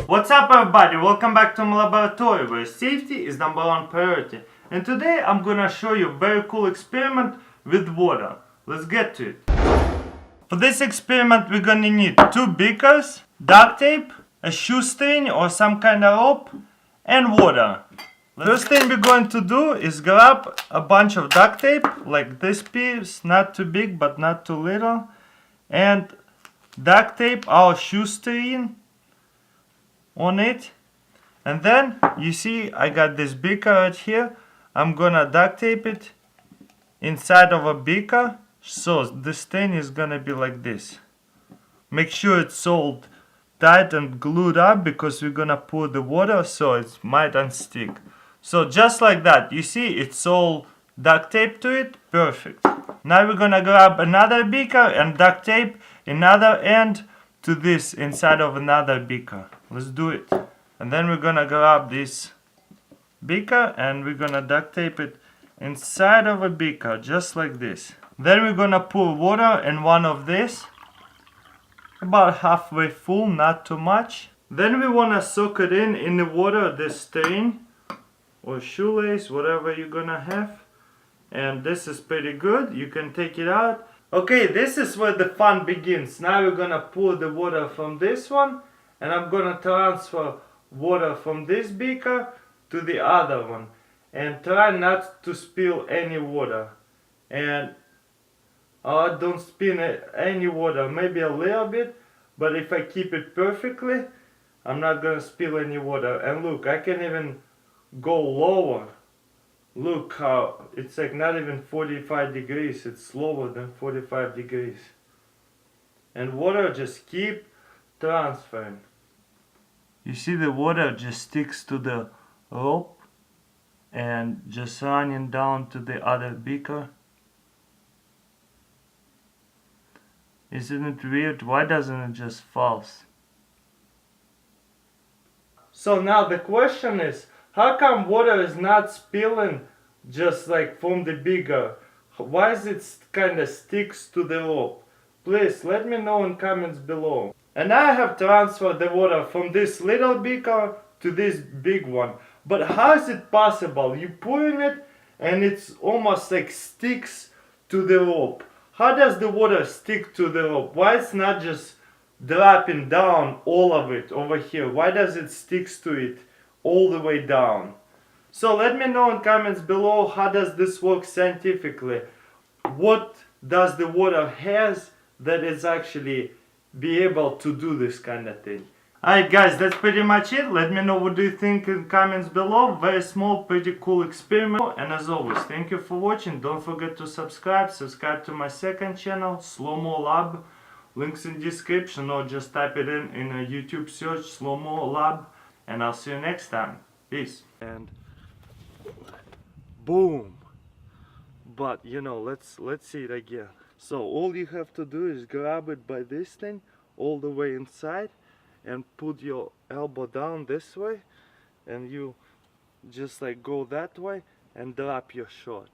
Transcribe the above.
What's up everybody, welcome back to my laboratory where safety is number one priority. And today I'm gonna show you a very cool experiment with water. Let's get to it. For this experiment we're gonna need 2 beakers, duct tape, a shoestring or some kind of rope, and water. First thing we're going to do is grab a bunch of duct tape, like this piece, not too big but not too little, and duct tape our shoestring on it. And then you see I got this beaker right here. I'm gonna duct tape it inside of a beaker, so this thing is gonna be like this. Make sure it's all tight and glued up because we're gonna pour the water so it might unstick. So just like that, you see it's all duct tape to it, perfect. Now we're gonna grab another beaker and duct tape another end to this inside of another beaker. Let's do it. And then we're gonna grab this beaker and we're gonna duct tape it inside of a beaker, just like this. Then we're gonna pour water in one of this, about halfway full, not too much. Then we wanna soak it in the water, this string or shoelace, whatever you're gonna have. And this is pretty good, you can take it out. Okay, this is where the fun begins. Now we're gonna pour the water from this one, and I'm gonna transfer water from this beaker to the other one. And try not to spill any water. And don't spill any water, maybe a little bit, but if I keep it perfectly, I'm not gonna spill any water. And look, I can even go lower. Look how it's like not even 45 degrees, it's lower than 45 degrees. And water just keep transferring. You see the water just sticks to the rope and just running down to the other beaker. Isn't it weird? Why doesn't it just fall? So now the question is, how come water is not spilling just like from the beaker? Why is it kind of sticks to the rope? Please let me know in comments below. And I have transferred the water from this little beaker to this big one. But how is it possible? You pour in it and it's almost like sticks to the rope. How does the water stick to the rope? Why it's not just dropping down all of it over here? Why does it sticks to it all the way down? So let me know in comments below, how does this work scientifically? What does the water has that is actually be able to do this kind of thing? Alright guys, that's pretty much it. Let me know what do you think in comments below. Very small, pretty cool experiment. And as always, thank you for watching. Don't forget to subscribe. Subscribe to my second channel, Slow Mo Lab. Links in description, or just type it in a YouTube search, Slow Mo Lab. And I'll see you next time. Peace. And boom. But you know, let's see it again. So all you have to do is grab it by this thing all the way inside and put your elbow down this way, and you just like go that way and drop your shot.